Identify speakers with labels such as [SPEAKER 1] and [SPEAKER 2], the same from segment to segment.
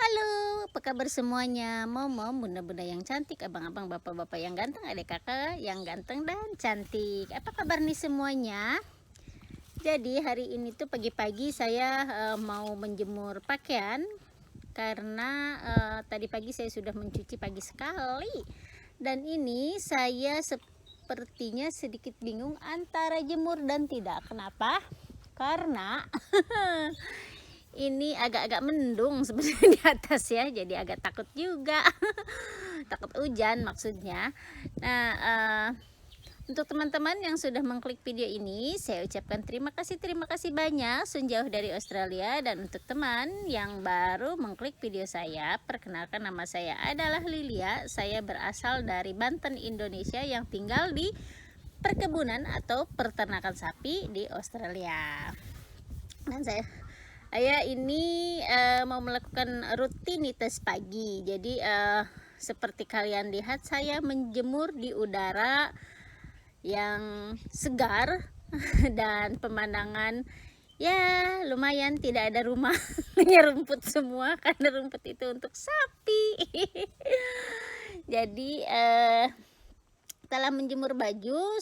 [SPEAKER 1] Halo, apa kabar semuanya? Mom, bunda-bunda yang cantik, abang-abang, bapak-bapak yang ganteng, adik kakak yang ganteng dan cantik. Apa kabar nih semuanya? Jadi hari ini tuh pagi-pagi saya mau menjemur pakaian karena tadi pagi saya sudah mencuci pagi sekali. Dan ini saya sepertinya sedikit bingung antara jemur dan tidak. Kenapa? Karena ini agak-agak mendung sebenarnya di atas ya, jadi agak takut juga. Takut hujan maksudnya. Nah, untuk teman-teman yang sudah mengklik video ini, saya ucapkan terima kasih banyak sejauh dari Australia. Dan untuk teman yang baru mengklik video saya, perkenalkan, nama saya adalah Lilia. Saya berasal dari Banten, Indonesia, yang tinggal di perkebunan atau peternakan sapi di Australia. Dan saya ini mau melakukan rutinitas pagi. Jadi seperti kalian lihat, saya menjemur di udara yang segar dan pemandangan ya lumayan, tidak ada rumah, hanya rumput semua karena rumput itu untuk sapi. Jadi setelah menjemur baju,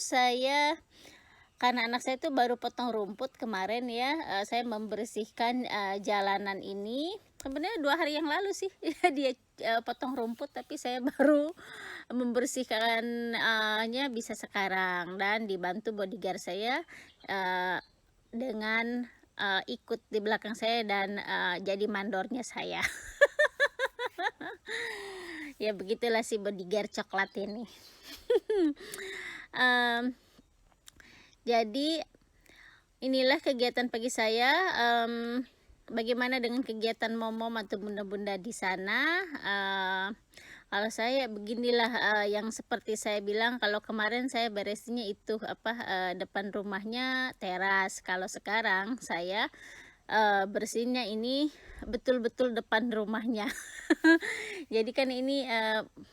[SPEAKER 1] karena anak saya itu baru potong rumput kemarin ya, saya membersihkan jalanan ini. Sebenarnya 2 hari yang lalu sih dia potong rumput, tapi saya baru membersihkannya bisa sekarang. Dan dibantu bodyguard saya dengan ikut di belakang saya dan jadi mandornya saya. Ya begitulah si bodyguard coklat ini. Jadi inilah kegiatan pagi saya. Bagaimana dengan kegiatan momom atau bunda-bunda di sana? Kalau saya beginilah, yang seperti saya bilang, kalau kemarin saya beresnya itu depan rumahnya teras. Kalau sekarang saya bersihnya ini betul-betul depan rumahnya. Jadi kan ini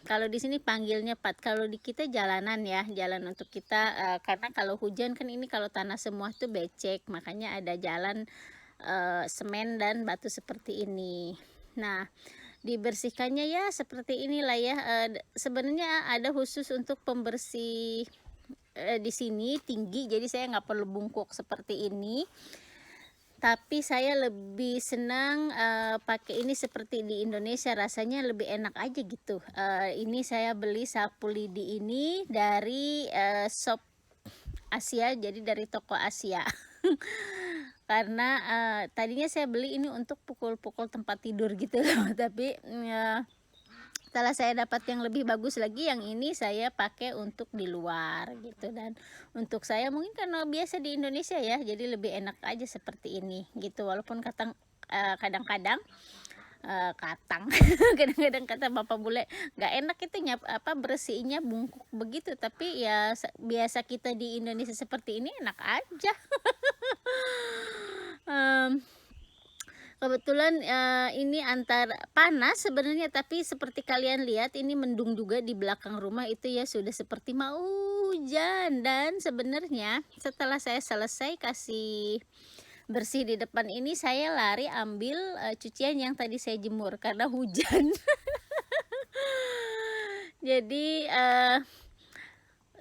[SPEAKER 1] kalau di sini panggilnya kalau di kita jalanan ya, jalan untuk kita, karena kalau hujan kan ini kalau tanah semua tuh becek, makanya ada jalan semen dan batu seperti ini. Nah, dibersihkannya ya seperti inilah ya. Sebenarnya ada khusus untuk pembersih di sini tinggi, jadi saya nggak perlu bungkuk seperti ini. Tapi saya lebih senang pakai ini seperti di Indonesia, rasanya lebih enak aja gitu. Ini saya beli sapu lidi ini dari shop Asia, jadi dari toko Asia. Karena tadinya saya beli ini untuk pukul-pukul tempat tidur gitu loh, tapi setelah saya dapat yang lebih bagus lagi, yang ini saya pakai untuk di luar gitu. Dan untuk saya mungkin karena biasa di Indonesia ya, jadi lebih enak aja seperti ini gitu. Walaupun kadang-kadang kadang-kadang kata bapak bule, nggak enak itu bersihnya bungkuk begitu, tapi ya biasa kita di Indonesia seperti ini enak aja. Kebetulan ini panas sebenarnya, tapi seperti kalian lihat ini mendung juga di belakang rumah itu ya, sudah seperti mau hujan. Dan sebenarnya setelah saya selesai kasih bersih di depan ini, saya lari ambil cucian yang tadi saya jemur karena hujan. Jadi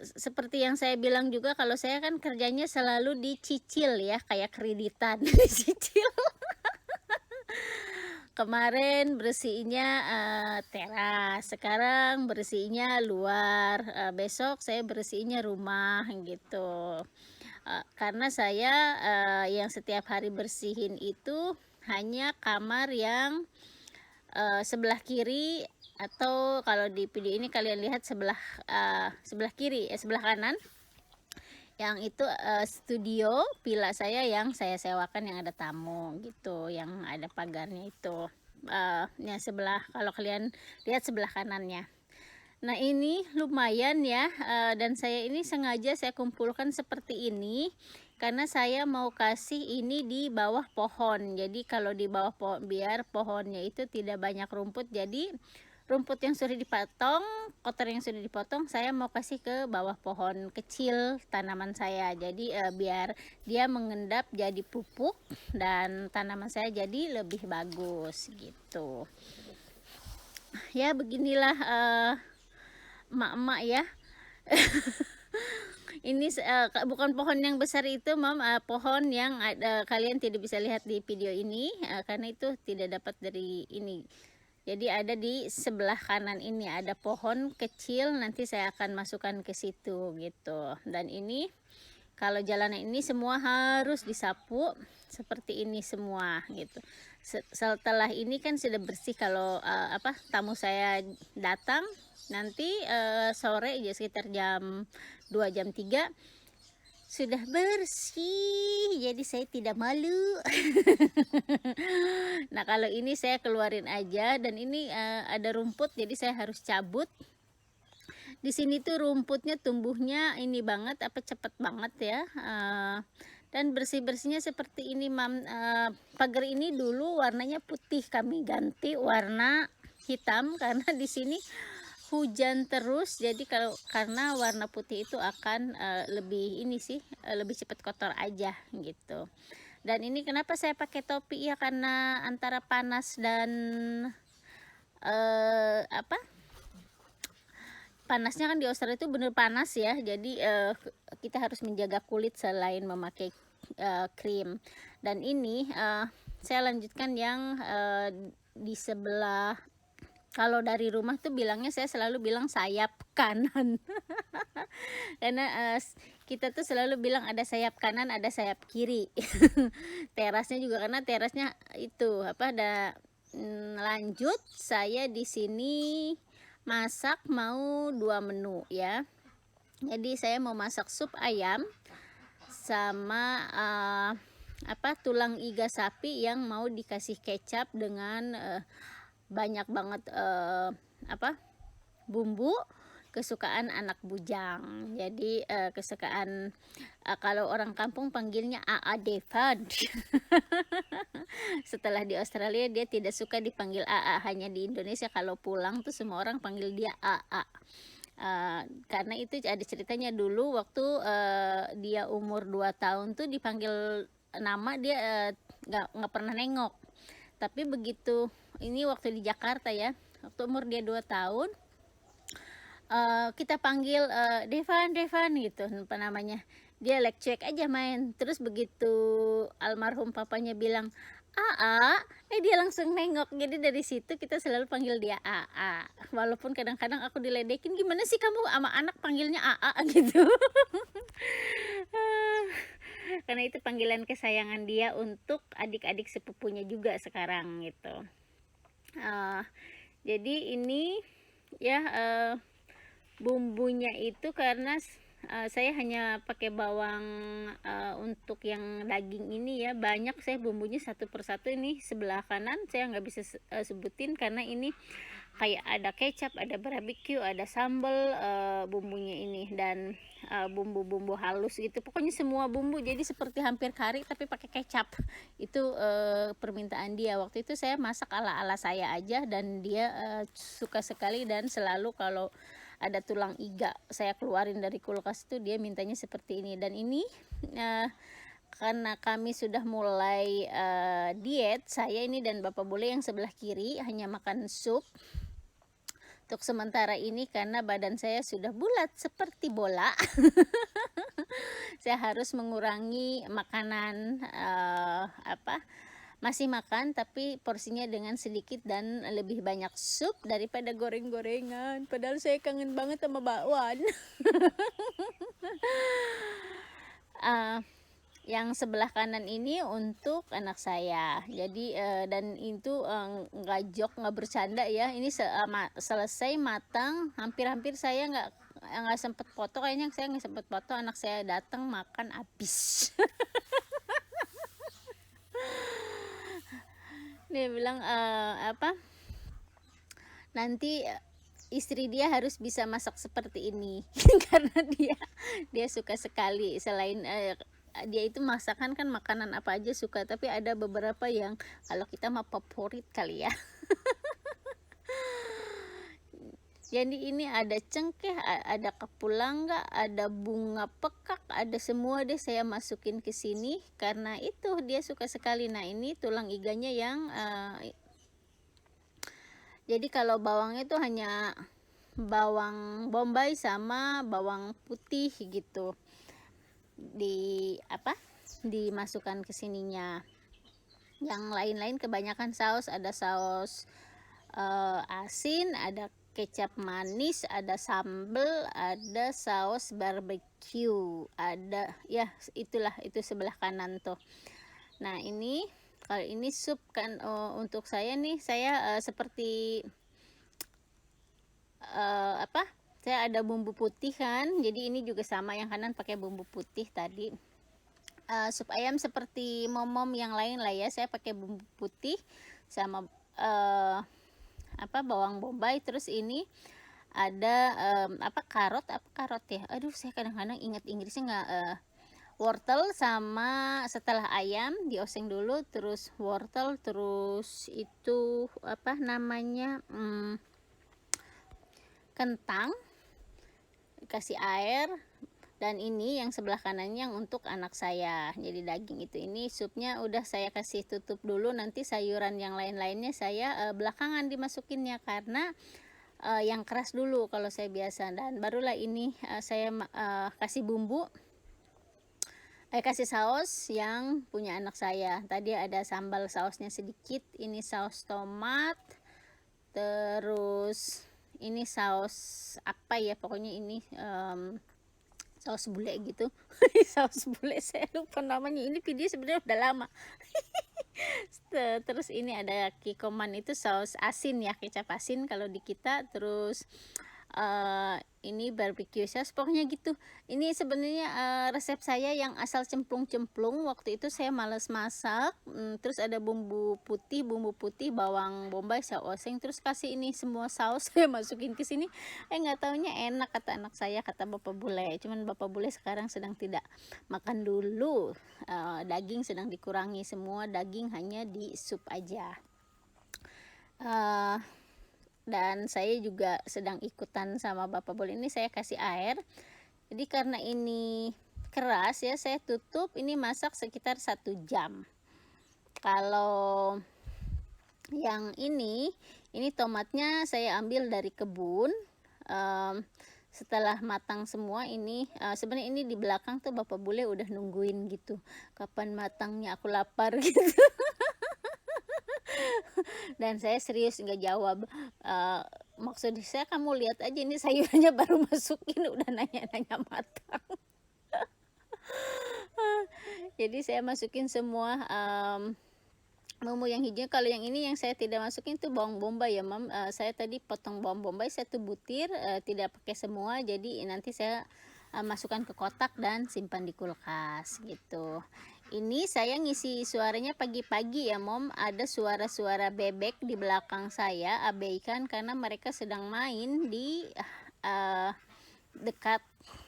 [SPEAKER 1] seperti yang saya bilang juga, kalau saya kan kerjanya selalu dicicil ya, kayak kreditan dicicil. Kemarin bersihnya teras, sekarang bersihnya luar, besok saya bersihnya rumah gitu. Karena saya yang setiap hari bersihin itu hanya kamar yang sebelah kiri, atau kalau di video ini kalian lihat sebelah kiri, sebelah kanan, yang itu studio villa saya yang saya sewakan, yang ada tamu gitu, yang ada pagarnya itu. Yang sebelah, kalau kalian lihat sebelah kanannya. Nah ini lumayan ya, dan saya ini sengaja saya kumpulkan seperti ini karena saya mau kasih ini di bawah pohon. Jadi kalau di bawah pohon, biar pohonnya itu tidak banyak rumput, jadi rumput yang sudah dipotong, kotor yang sudah dipotong, saya mau kasih ke bawah pohon kecil tanaman saya. Jadi biar dia mengendap jadi pupuk dan tanaman saya jadi lebih bagus gitu. Ya beginilah emak-emak ya. Ini bukan pohon yang besar itu, Mam, pohon yang kalian tidak bisa lihat di video ini karena itu tidak dapat dari ini. Jadi ada di sebelah kanan ini ada pohon kecil, nanti saya akan masukkan ke situ gitu. Dan ini kalau jalanan ini semua harus disapu seperti ini semua gitu. Setelah ini kan sudah bersih kalau tamu saya datang nanti sore ya sekitar jam 2 jam 3 sudah bersih, jadi saya tidak malu. Nah kalau ini saya keluarin aja, dan ini ada rumput jadi saya harus cabut. Di sini tuh rumputnya tumbuhnya ini banget, cepet banget ya. Dan bersih-bersihnya seperti ini, Mam. Pagar ini dulu warnanya putih, kami ganti warna hitam karena di sini hujan terus, jadi karena warna putih itu akan lebih ini sih lebih cepat kotor aja gitu. Dan ini kenapa saya pakai topi ya, karena antara panas dan panasnya kan di Australia itu bener panas ya, jadi kita harus menjaga kulit selain memakai krim. Dan ini saya lanjutkan yang di sebelah. Kalau dari rumah tuh bilangnya, saya selalu bilang sayap kanan. Karena kita tuh selalu bilang ada sayap kanan, ada sayap kiri. Terasnya juga karena terasnya itu lanjut saya di sini masak mau 2 menu ya. Jadi saya mau masak sup ayam sama tulang iga sapi yang mau dikasih kecap dengan banyak banget bumbu kesukaan anak bujang. Jadi kesukaan kalau orang kampung panggilnya AA Devan. Setelah di Australia dia tidak suka dipanggil AA, hanya di Indonesia kalau pulang tuh semua orang panggil dia AA. Karena itu ada ceritanya dulu waktu dia umur 2 tahun tuh dipanggil nama dia nggak pernah nengok. Tapi begitu ini waktu di Jakarta ya, waktu umur dia 2 tahun kita panggil Devan gitu apa namanya, dia cuek aja main. Terus begitu almarhum papanya bilang Aa, dia langsung nengok. Jadi dari situ kita selalu panggil dia Aa, walaupun kadang-kadang aku diledekin, gimana sih kamu sama anak panggilnya Aa gitu. Karena itu panggilan kesayangan dia untuk adik-adik sepupunya juga sekarang gitu. Jadi ini ya bumbunya itu karena saya hanya pakai bawang untuk yang daging ini ya, banyak saya bumbunya satu persatu. Ini sebelah kanan saya nggak bisa sebutin karena ini kayak ada kecap, ada barbecue, ada sambal bumbunya ini, dan bumbu-bumbu halus gitu, pokoknya semua bumbu, jadi seperti hampir kari tapi pakai kecap. Itu permintaan dia. Waktu itu saya masak ala-ala saya aja, dan dia suka sekali, dan selalu kalau ada tulang iga saya keluarin dari kulkas itu dia mintanya seperti ini. Dan ini karena kami sudah mulai diet, saya ini dan Bapak Bule yang sebelah kiri hanya makan sup untuk sementara ini karena badan saya sudah bulat seperti bola. Saya harus mengurangi makanan masih makan tapi porsinya dengan sedikit dan lebih banyak sup daripada goreng-gorengan. Padahal saya kangen banget sama bakwan. Yang sebelah kanan ini untuk anak saya. Jadi dan itu nggak bercanda ya. Ini selesai matang, hampir-hampir saya nggak sempet foto. Kayaknya saya nggak sempet foto, anak saya datang makan habis. Dia bilang nanti istri dia harus bisa masak seperti ini. Karena dia suka sekali. Selain dia itu masakan kan makanan apa aja suka, tapi ada beberapa yang kalau kita mah favorit kali ya. Jadi ini ada cengkeh, ada kapulangga, ada bunga pekak, ada semua deh saya masukin ke sini karena itu dia suka sekali. Nah, ini tulang iganya yang jadi kalau bawangnya itu hanya bawang bombay sama bawang putih gitu. Dimasukkan ke sininya. Yang lain-lain kebanyakan saus, ada saus asin, ada kecap manis, ada sambal, ada saus barbecue, ada ya itulah, itu sebelah kanan tuh. Nah, ini kalau ini sup kan, untuk saya nih, saya seperti saya ada bumbu putih kan, jadi ini juga sama, yang kanan pakai bumbu putih tadi. Sup ayam seperti momom yang lain lah ya, saya pakai bumbu putih sama bawang bombay. Terus ini ada karot ya, aduh saya kadang-kadang ingat Inggrisnya nggak, wortel, sama setelah ayam dioseng dulu, terus wortel, terus itu kentang, kasih air. Dan ini yang sebelah kanannya yang untuk anak saya, jadi daging itu. Ini supnya udah saya kasih tutup dulu, nanti sayuran yang lain-lainnya saya belakangan dimasukinnya, karena yang keras dulu kalau saya biasa. Dan barulah ini saya kasih bumbu, kasih saus yang punya anak saya. Tadi ada sambal sausnya sedikit, ini saus tomat, terus ini saus apa ya, pokoknya ini saus bule gitu. Saus bule, saya lupa namanya, ini video sebenarnya udah lama. Terus ini ada kikoman, itu saus asin ya, kecap asin kalau di kita. Terus ini barbecue sauce, pokoknya gitu. Ini sebenarnya resep saya yang asal cemplung-cemplung, waktu itu saya males masak. Terus ada bumbu putih, bawang bombay saya oseng, terus kasih ini semua saus saya masukin ke sini. Nggak taunya enak, kata anak saya, kata bapak bule. Cuman bapak bule sekarang sedang tidak makan dulu, daging sedang dikurangi, semua daging hanya di sup aja. Dan saya juga sedang ikutan sama bapak bule. Ini saya kasih air, jadi karena ini keras ya, saya tutup. Ini masak sekitar 1 jam. Kalau yang ini tomatnya saya ambil dari kebun. Setelah matang semua ini, sebenarnya ini di belakang tuh bapak bule udah nungguin gitu, kapan matangnya, aku lapar gitu. Dan saya serius nggak jawab. Maksud saya, kamu lihat aja ini sayurannya baru masukin udah nanya-nanya matang. Jadi saya masukin semua bumbu yang hijau. Kalau yang ini yang saya tidak masukin tuh bawang bombay ya, Mam. Saya tadi potong bawang bombay 1 butir, tidak pakai semua, jadi nanti saya masukkan ke kotak dan simpan di kulkas gitu. Ini saya ngisi suaranya pagi-pagi ya, Mom. Ada suara-suara bebek di belakang saya, abaikan karena mereka sedang main di dekat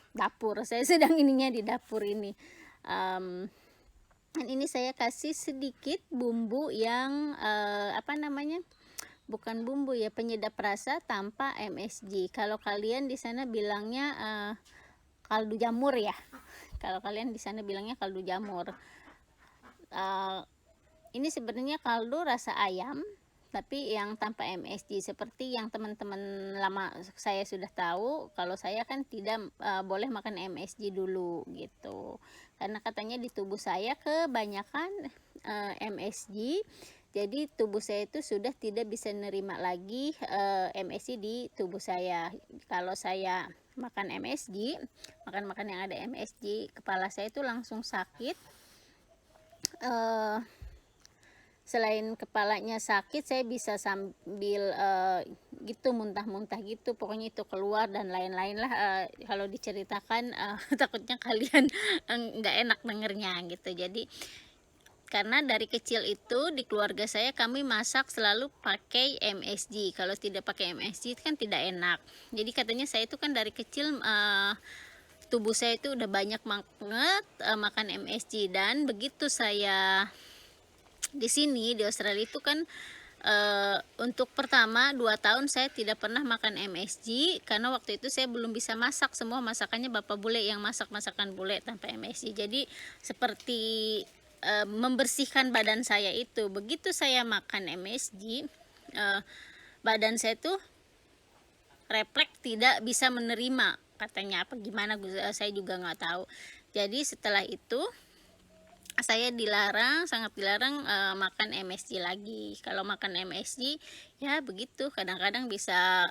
[SPEAKER 1] dapur. Saya sedang ininya di dapur ini. Dan ini saya kasih sedikit bumbu yang bukan bumbu ya, penyedap rasa tanpa MSG. Kalau kalian di sana bilangnya kaldu jamur ya. Kalau kalian di sana bilangnya kaldu jamur. Ini sebenarnya kaldu rasa ayam, tapi yang tanpa MSG, seperti yang teman-teman lama saya sudah tahu. Kalau saya kan tidak boleh makan MSG dulu gitu, karena katanya di tubuh saya kebanyakan MSG. Jadi tubuh saya itu sudah tidak bisa nerima lagi MSG di tubuh saya. Kalau saya makan MSG, makan yang ada MSG, kepala saya itu langsung sakit. Selain kepalanya sakit, saya bisa sambil gitu muntah-muntah gitu, pokoknya itu keluar dan lain-lain lah. Kalau diceritakan takutnya kalian nggak enak dengernya gitu. Jadi karena dari kecil itu di keluarga saya, kami masak selalu pakai MSG. Kalau tidak pakai MSG kan tidak enak. Jadi katanya saya itu kan dari kecil tubuh saya itu udah banyak banget makan MSG. Dan begitu saya di sini di Australia itu kan Untuk pertama 2 tahun saya tidak pernah makan MSG, karena waktu itu saya belum bisa masak, semua masakannya bapak bule yang masak, masakan bule tanpa MSG. Jadi seperti membersihkan badan saya itu. Begitu saya makan MSG, badan saya tuh refleks tidak bisa menerima, katanya apa gimana, saya juga nggak tahu. Jadi setelah itu saya dilarang, sangat dilarang makan MSG lagi. Kalau makan MSG ya begitu, kadang-kadang bisa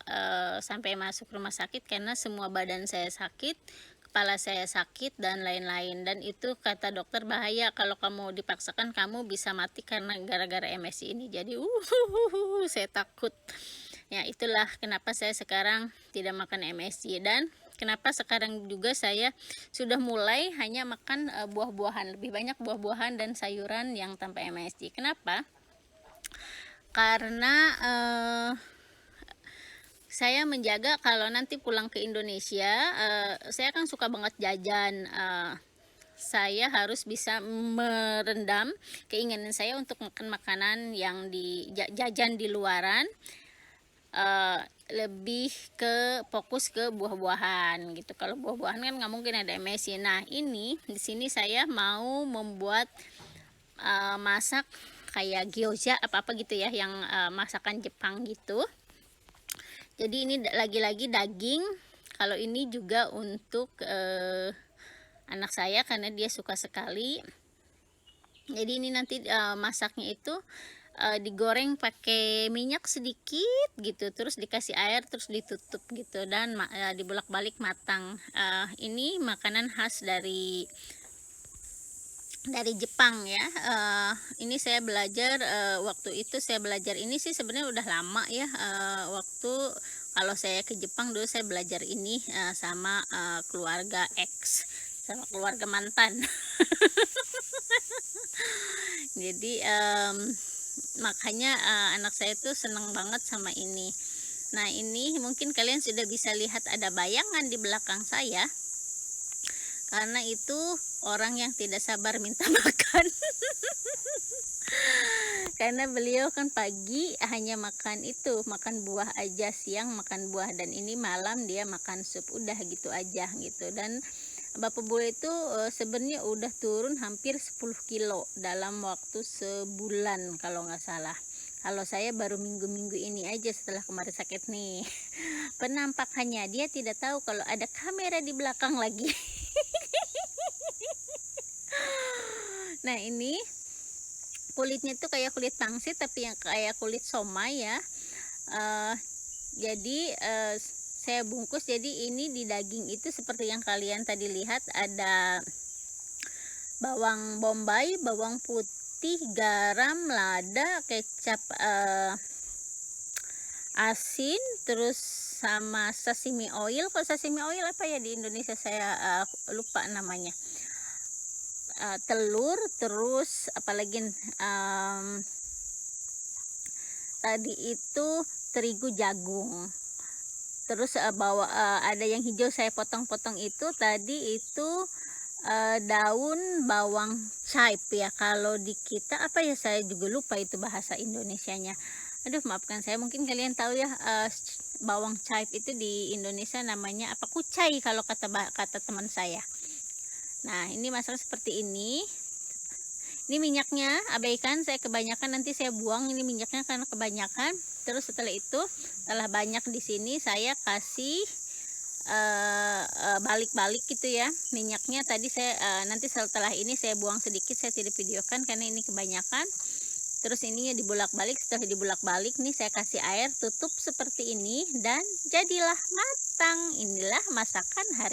[SPEAKER 1] sampai masuk rumah sakit karena semua badan saya sakit, kepala saya sakit dan lain-lain. Dan itu kata dokter bahaya, kalau kamu dipaksakan kamu bisa mati karena gara-gara MSG ini. Jadi saya takut. Ya itulah kenapa saya sekarang tidak makan MSG, dan kenapa sekarang juga saya sudah mulai hanya makan buah-buahan, lebih banyak buah-buahan dan sayuran yang tanpa MSG. Kenapa? Karena saya menjaga kalau nanti pulang ke Indonesia, saya kan suka banget jajan. Saya harus bisa merendam keinginan saya untuk makan makanan yang jajan di luaran. Lebih ke fokus ke buah-buahan gitu. Kalau buah-buahan kan nggak mungkin ada MSG. Nah ini di sini saya mau membuat masak kayak gyoza apa gitu ya, yang masakan Jepang gitu. Jadi ini lagi-lagi daging. Kalau ini juga untuk anak saya karena dia suka sekali. Jadi ini nanti masaknya itu digoreng pakai minyak sedikit gitu, terus dikasih air, terus ditutup gitu, dan dibolak-balik matang. Ini makanan khas dari Jepang ya. Ini saya belajar waktu itu saya belajar ini sih sebenarnya udah lama ya. Waktu kalau saya ke Jepang dulu saya belajar ini sama keluarga X, sama keluarga mantan. Jadi makanya anak saya tuh seneng banget sama ini. Nah ini mungkin kalian sudah bisa lihat ada bayangan di belakang saya, karena itu orang yang tidak sabar minta makan. Karena beliau kan pagi hanya makan itu, makan buah aja, siang makan buah, dan ini malam dia makan sup, udah gitu aja gitu. Dan bapak bule itu sebenarnya udah turun hampir 10 kilo dalam waktu sebulan kalau nggak salah. Kalau saya baru minggu-minggu ini aja setelah kemarin sakit nih. Penampakannya dia tidak tahu kalau ada kamera di belakang lagi. Nah ini kulitnya tuh kayak kulit pangsit, tapi yang kayak kulit somai ya. Jadi saya bungkus. Jadi ini di daging itu seperti yang kalian tadi lihat, ada bawang bombay, bawang putih, garam, lada, kecap asin, terus sama sashimi oil. Kalau sashimi oil apa ya di Indonesia, saya lupa namanya. Telur, terus apalagi tadi itu terigu jagung. Terus ada yang hijau saya potong-potong itu tadi itu daun bawang chive ya. Kalau di kita apa ya, saya juga lupa itu bahasa Indonesianya. Aduh maafkan saya, mungkin kalian tahu ya. Bawang chive itu di Indonesia namanya apa, kucai kalau kata teman saya. Nah ini masalah seperti ini. Ini minyaknya abaikan, saya kebanyakan, nanti saya buang ini minyaknya karena kebanyakan. Terus setelah itu, setelah banyak di sini, saya kasih balik-balik gitu ya minyaknya. Tadi saya nanti setelah ini saya buang sedikit, saya tidak videokan karena ini kebanyakan. Terus ininya dibolak-balik. Setelah dibolak-balik nih saya kasih air, tutup seperti ini, dan jadilah matang. Inilah masakan hari